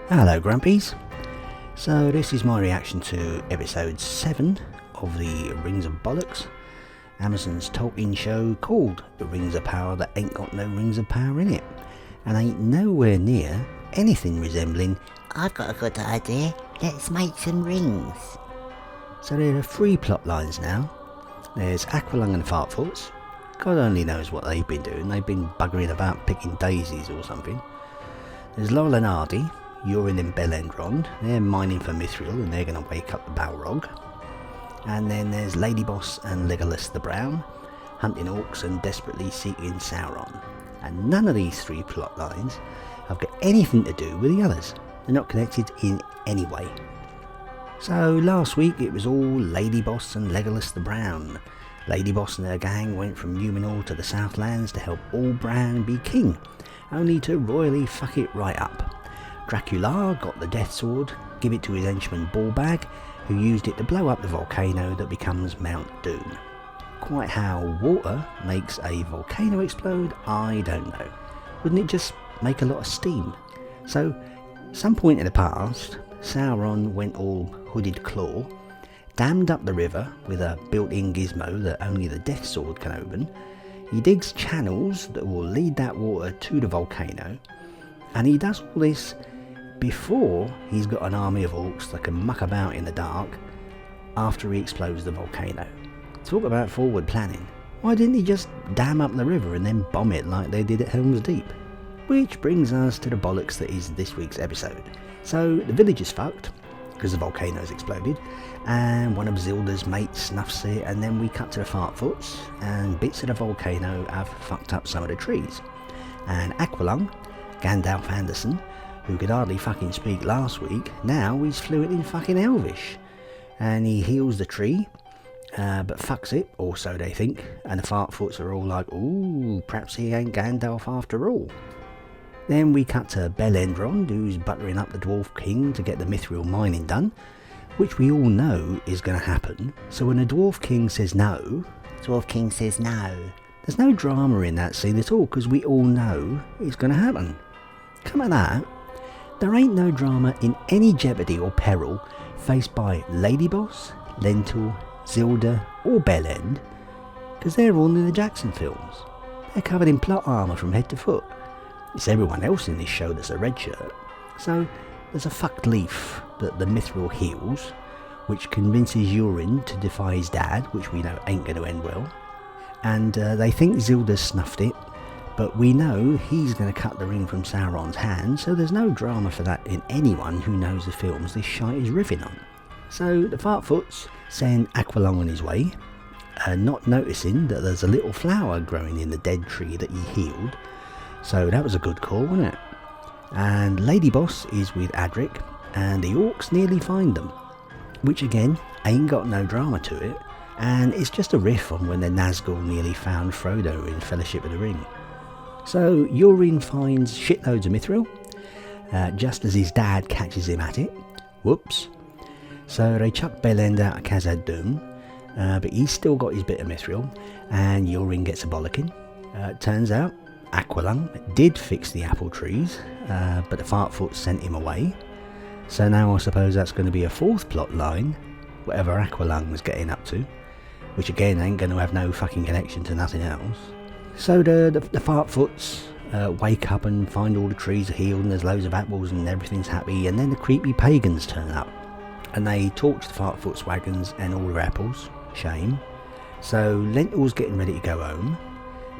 Hello Grumpies. So this is my reaction to episode 7 of the Rings of Bollocks, Amazon's Tolkien show called The Rings of Power that ain't got no rings of power in it, and ain't nowhere near anything resembling I've got a good idea, let's make some rings. So there are 3 plot lines now. There's Aqualung and Fartfoots. God only knows what they've been doing. They've been buggering about picking daisies or something. There's Laurel and Hardy, Yorin and Belendrond. They're mining for Mithril and they're going to wake up the Balrog. And then there's Lady Boss and Legolas the Brown, hunting orcs and desperately seeking Sauron. And none of these 3 plot lines have got anything to do with the others. They're not connected in any way. So last week it was all Lady Boss and Legolas the Brown. Lady Boss and her gang went from Numenor to the Southlands to help all Bran be king, only to royally fuck it right up. Dracula got the Death Sword, give it to his henchman Balrog, who used it to blow up the volcano that becomes Mount Doom. Quite how water makes a volcano explode, I don't know. Wouldn't it just make a lot of steam? So, some point in the past, Sauron went all hooded claw, dammed up the river with a built-in gizmo that only the Death Sword can open. He digs channels that will lead that water to the volcano, and he does all this before he's got an army of orcs that can muck about in the dark after he explodes the volcano. Talk about forward planning. Why didn't he just dam up the river and then bomb it like they did at Helm's Deep? Which brings us to the bollocks that is this week's episode. So the village is fucked because the volcano's exploded, and one of Isilda's mates snuffs it, and then we cut to the Fartfoots, and bits of the volcano have fucked up some of the trees. And Aqualung, Gandalf Anderson, who could hardly fucking speak last week, now he's fluent in fucking Elvish. And he heals the tree, but fucks it, or so they think, and the Fartfoots are all like, ooh, perhaps he ain't Gandalf after all. Then we cut to Belendrond, who's buttering up the Dwarf King to get the Mithril mining done, which we all know is going to happen. So when the Dwarf King says no, Dwarf King says no. there's no drama in that scene at all, because we all know it's going to happen. Come at that, there ain't no drama in any jeopardy or peril faced by Lady Boss, Lentil, Isilda or Bellend, because they're all in the Jackson films. They're covered in plot armour from head to foot. It's everyone else in this show that's a red shirt. So there's a fucked leaf that the Mithril heals, which convinces Yorin to defy his dad, which we know ain't going to end well. And they think Isilda's snuffed it, but we know he's going to cut the ring from Sauron's hand, so there's no drama for that in anyone who knows the films this shite is riffing on. So the Fartfoots send Aqualung on his way, not noticing that there's a little flower growing in the dead tree that he healed. So that was a good call, wasn't it? And Lady Boss is with Adric, and the orcs nearly find them, which again ain't got no drama to it, and it's just a riff on when the Nazgul nearly found Frodo in Fellowship of the Ring. So Yorin finds shitloads of Mithril, just as his dad catches him at it. Whoops. So they chuck Belend out of Khazad-dûm, but he's still got his bit of Mithril, and Yorin gets a bollocking. Turns out Aqualung did fix the apple trees, but the Fartfoots sent him away. So now I suppose that's going to be a 4th plot line, whatever Aqualung was getting up to, which again ain't going to have no fucking connection to nothing else. So the Fartfoots wake up and find all the trees are healed and there's loads of apples and everything's happy, and then the creepy pagans turn up and they torch the Fartfoots wagons and all their apples. Shame. So Lentil's getting ready to go home,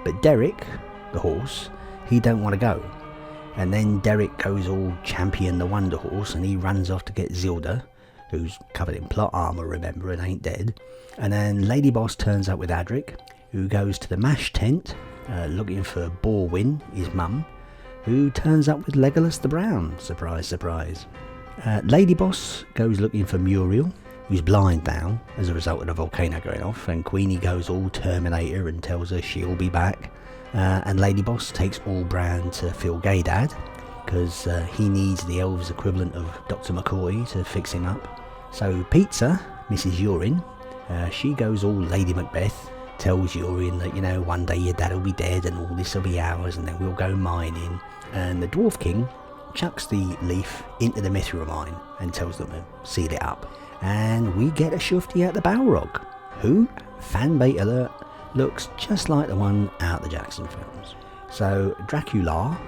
but Derek, the horse, he don't want to go. And then Derek goes all champion the Wonder Horse and he runs off to get Isilda, who's covered in plot armour, remember, and ain't dead. And then Lady Boss turns up with Adric, who goes to the mash tent looking for Borwin, his mum, who turns up with Legolas the Brown. Surprise, surprise. Lady Boss goes looking for Muriel, who's blind now as a result of the volcano going off, and Queenie goes all Terminator and tells her she'll be back. And Lady Boss takes all Bran to Phil Gaydad, because he needs the elves equivalent of Dr. McCoy to fix him up. So Pizza, Mrs. Yorin, she goes all Lady Macbeth, tells Yorin that, you know, one day your dad will be dead and all this will be ours and then we'll go mining. And the Dwarf King, chucks the leaf into the mithril mine and tells them to seal it up. And we get a shufti at the Balrog, who, fanbait alert, looks just like the one out the Jackson films. So Dracula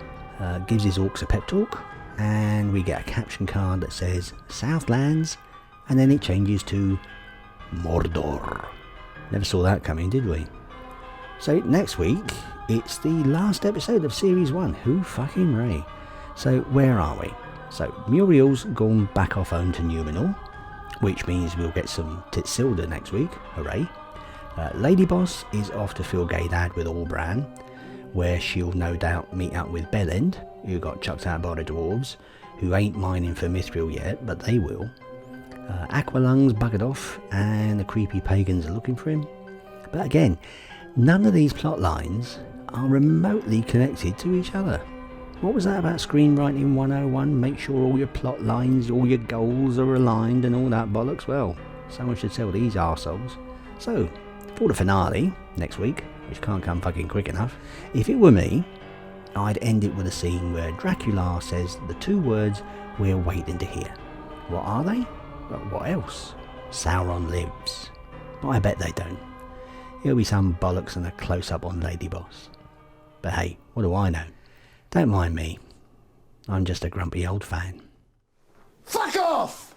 gives his orcs a pep talk, and we get a caption card that says Southlands, and then it changes to Mordor. Never saw that coming, did we? So next week, it's the last episode of Series 1. Who fucking Ray? So where are we? So Muriel's gone back off home to Numenor, which means we'll get some Titsilda next week. Hooray. Lady Boss is off to Phil Gaydad with Allbran, where she'll no doubt meet up with Bellend, who got chucked out by the dwarves, who ain't mining for Mithril yet, but they will. Aqualung's buggered off, and the creepy pagans are looking for him. But again, none of these plot lines are remotely connected to each other. What was that about screenwriting 101? Make sure all your plot lines, all your goals are aligned and all that bollocks. Well, someone should tell these arseholes. So, for the finale next week, which can't come fucking quick enough, if it were me, I'd end it with a scene where Dracula says the two words we're waiting to hear. What are they? Well, what else? Sauron lives. But I bet they don't. It'll be some bollocks and a close-up on Lady Boss. But hey, what do I know? Don't mind me. I'm just a grumpy old fan. Fuck off!